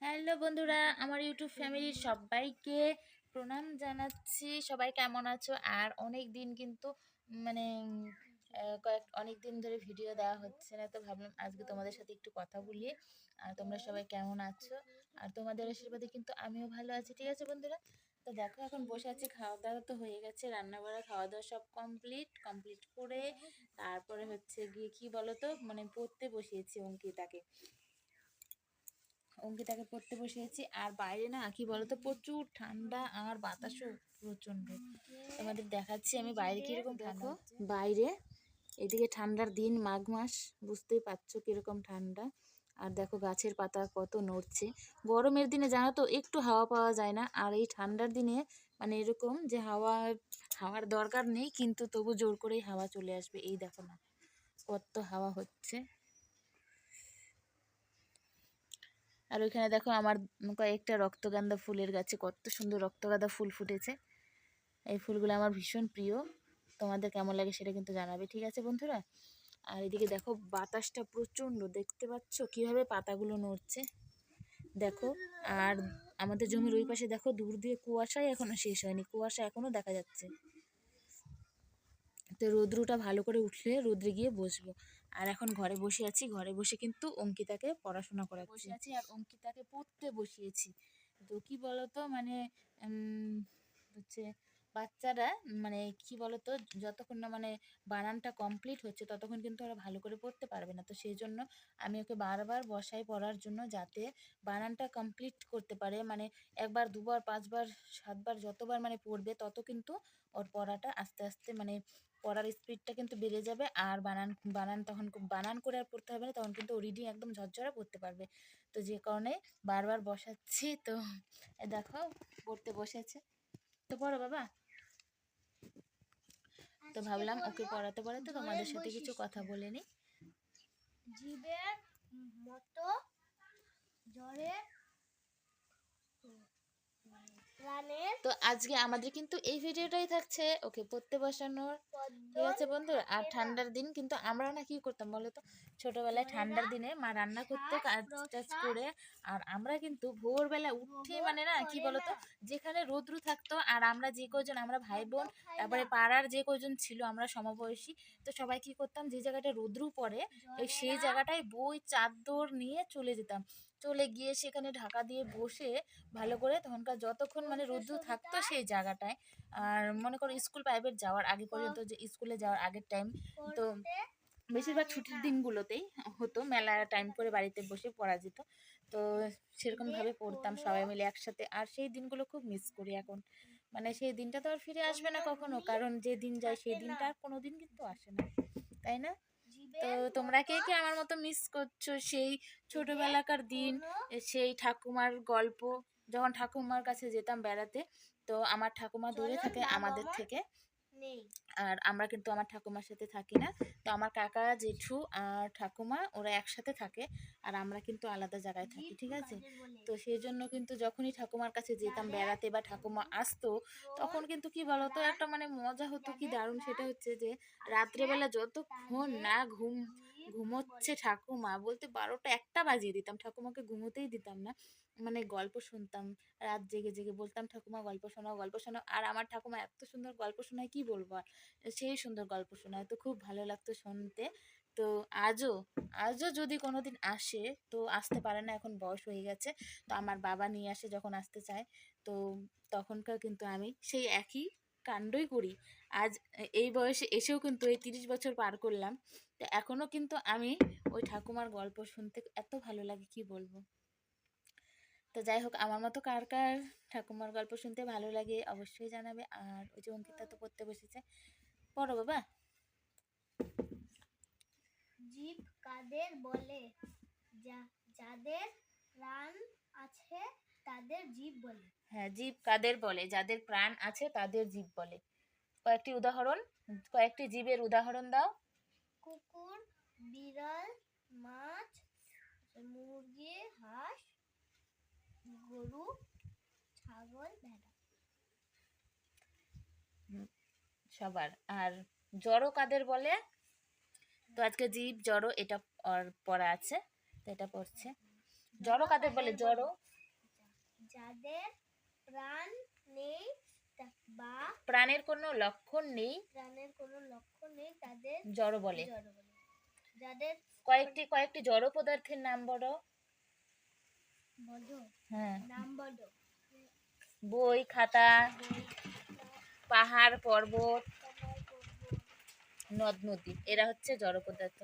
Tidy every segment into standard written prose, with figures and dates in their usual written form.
Hello বন্ধুরা, আমার YouTube ফ্যামিলির সবাইকে প্রণাম জানাচ্ছি। সবাই কেমন আছো? আর অনেক দিন কিন্তু মানে অনেক দিন ধরে ভিডিও দেওয়া হচ্ছে না, তো ভাবলাম আজকে তোমাদের সাথে একটু কথা বলি। আর তোমরা সবাই কেমন আছো? আর তোমাদের আশীর্বাদে কিন্তু আমিও ভালো আছি। ঠিক আছে বন্ধুরা, তো দেখো এখন বসে আছি। খাওয়া দাওয়া তো হয়ে গেছে, রান্না বাড়া খাওয়া দাওয়া সব কমপ্লিট করে তারপরে হচ্ছে গিয়ে কি বলতো, মানে পড়তে বসিয়েছি অঙ্কিতাকে পড়তে বসিয়েছি। আর বাইরে না কি বলতো, প্রচুর ঠান্ডা আর বাতাসও প্রচন্ড। তোমাদের দেখাচ্ছি আমি বাইরে কিরকম ঠান্ডা। বাইরে এদিকে ঠান্ডার দিন, মাঘ মাস, বুঝতেই পারছো কিরকম ঠান্ডা। আর দেখো গাছের পাতা কত নড়ছে। গরমের দিনে জানো তো একটু হাওয়া পাওয়া যায় না, আর এই ঠান্ডার দিনে মানে এরকম যে হাওয়ার দরকার নেই, কিন্তু তবু জোর করেই হাওয়া চলে আসবে। এই দেখো না কত হাওয়া হচ্ছে। আর ওইখানে দেখো আমার কয়েকটা রক্তগান্ধা ফুলের গাছে কত সুন্দর রক্তগাঁদা ফুল ফুটেছে। এই ফুলগুলো আমার ভীষণ প্রিয়। তোমাদের কেমন লাগে সেটা কিন্তু জানাবে, ঠিক আছে বন্ধুরা। আর এদিকে দেখো বাতাসটা প্রচণ্ড, দেখতে পাচ্ছ কিভাবে পাতাগুলো নড়ছে, দেখো। আর আমাদের জমির ওই পাশে দেখো দূর দিয়ে কুয়াশাই এখনো শেষ হয়নি, কুয়াশা এখনো দেখা যাচ্ছে। তো রৌদ্রটা ভালো করে উঠলে রৌদ্রে গিয়ে বসবো। আর এখন ঘরে বসে আছি, ঘরে বসে কিন্তু অঙ্কিতাকে পড়াশোনা করাচ্ছি। বসে আছি আর অঙ্কিতাকে পড়তে বসিয়েছি। তো কি বলতো, মানে হচ্ছে বাচ্চারা, মানে কি বলতো, যতক্ষণ না মানে বানানটা কমপ্লিট হচ্ছে ততক্ষণ কিন্তু ওরা ভালো করে পড়তে পারবে না। তো সেই জন্য আমি ওকে বারবার বসাই পড়ার জন্য, যাতে বানানটা কমপ্লিট করতে পারে। মানে একবার, দুবার, পাঁচবার, সাতবার যতবার মানে পড়বে তত কিন্তু ওর পড়াটা আস্তে আস্তে মানে পড়ার স্পিডটা কিন্তু বেড়ে যাবে। আর বানান বানান তখন বানান করে আর পড়তে হবে না, তখন কিন্তু ও রিডিং একদম ঝরঝরে পড়তে পারবে। তো যে কারণে বারবার বসাচ্ছি। তো দেখো পড়তে বসেছে, তো পড়ো বাবা। তো ভাবলাম ওকে পড়াতে পড়াতে তোমাদের সাথে কিছু কথা বলে নিই। জীবের মতো জ্বরের তো আজকে আমাদের কিন্তু এই ভিডিওটাই থাকছে ওকে পড়তে বসানোর, ঠিক আছে বন্ধুরা। আর ঠান্ডার দিন কিন্তু আমরা না কি করতাম বলো তো, ছোটবেলায় ঠান্ডার দিনে মা রান্না করতে কাজ টাজ করে, আর আমরা কিন্তু ভোরবেলা উঠে মানে না কি বলতো, যেখানে রৌদ্র থাকতো, আর আমরা যে কজন, আমরা ভাই বোন, তারপরে পাড়ার যে কজন ছিল আমরা সমবয়সী, তো সবাই কি করতাম, যে জায়গাটা রৌদ্র পড়ে সেই জায়গাটায় বই চাদর নিয়ে চলে যেতাম। চলে গিয়ে সেখানে ঢাকা দিয়ে বসে ভালো করে তখনকার যতক্ষণ মানে রৌদ্র থাকতো সেই জায়গাটায়। আর মনে করো স্কুল প্রাইভেট যাওয়ার আগে পর্যন্ত, যে স্কুলে যাওয়ার আগের টাইম, তো বেশিরভাগ ছুটির দিনগুলোতেই হতো, মেলা টাইম করে বাড়িতে বসে পড়া যেত। তো সেরকমভাবে পড়তাম সবাই মিলে একসাথে। আর সেই দিনগুলো খুব মিস করি এখন। মানে সেই দিনটা তো আর ফিরে আসবে না কখনো, কারণ যে দিন যায় সেই দিনটা আর কোনো দিন কিন্তু আসে না, তাই না? তো তোমরা কে কে আমার মতো মিস করছো সেই ছোটবেলাকার দিন, সেই ঠাকুমার গল্প? যখন ঠাকুমার কাছে যেতাম বেড়াতে, তো আমার ঠাকুমা দূরে থাকে আমাদের থেকে, আর আমরা কিন্তু আমার ঠাকুমার সাথে থাকি না। তো আমার কাকা, জেঠু আর ঠাকুমা ওরা একসাথে থাকে, আর আমরা কিন্তু আলাদা জায়গায় থাকি, ঠিক আছে। তো সেই জন্য কিন্তু যখনই ঠাকুমার কাছে যেতাম বেড়াতে বা ঠাকুমা আসতো, তখন কিন্তু কি বলতো, একটা মানে মজা হতো কি দারুণ, সেটা হচ্ছে যে রাত্রেবেলা যতক্ষণ না ঘুমোচ্ছে ঠাকুমা, বলতে 12টা 1টা বাজিয়ে দিতাম, ঠাকুমাকে ঘুমোতেই দিতাম না। মানে গল্প শুনতাম, রাত জেগে জেগে বলতাম ঠাকুমা গল্প শোনাও, গল্প শোনাও। আর আমার ঠাকুমা এত সুন্দর গল্প শোনায় কি বলবো আর, সেই সুন্দর গল্প শোনায়, তো খুব ভালো লাগতো শুনতে। তো আজও আজও যদি কোনোদিন আসে, তো আসতে পারে না, এখন বয়স হয়ে গেছে, তো আমার বাবা নিয়ে আসে যখন আসতে চায়, তো তখনকার কিন্তু আমি সেই একই কাণ্ডই করি। আজ এই বয়সে এসেও কিন্তু এই 30 বছর পার করলাম, তো এখনো কিন্তু আমি ওই ঠাকুমার গল্প শুনতে এত ভালো লাগে কি বলবো। তো যাই হোক, আমার মতো কার কার ঠাকুমার গল্প শুনতে ভালো লাগে অবশ্যই জানাবে। আর ওই যে অঙ্কিতা তো পড়তে বসেছে, পড়ো বাবা। জীব কাদের বলে? যাদের প্রাণ আছে তাদের জীব বলে। হ্যাঁ, জীব কাদের বলে? যাদের প্রাণ আছে তাদের জীব বলে। কয়েকটি জীবের উদাহরণ দাও। কুকুর, বিড়াল, মাছ, মুরগি, হাঁস, গরু, ছাগল, ভেড়া। সবার। আর জড় কাদের বলে? তো আজকে জীব জড় এটা পড়া আছে, তো এটা পড়ছে। জড় কাদের বলে? জড় যাদের প্রাণ নেই বা প্রাণের কোনো লক্ষণ নেই, প্রাণের কোনো লক্ষণ নেই তাদের জড় বলে। জড় বলে। যাদের কয়েকটি জড় পদার্থের নাম বলো। বলো, হ্যাঁ, নাম বলো। বই খাতা, পাহাড় পর্বত, নদ নদী, এরা হচ্ছে জড় পদার্থ।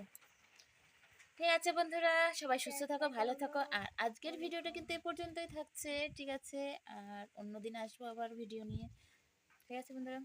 ঠিক আছে বন্ধুরা, সবাই সুস্থ থাকো, ভালো থাকো। আর আজকের ভিডিওটা কিন্তু এই পর্যন্তই থাকছে, ঠিক আছে? আর অন্যদিন আসবো আবার ভিডিও নিয়ে, ঠিক আছে বন্ধুরা?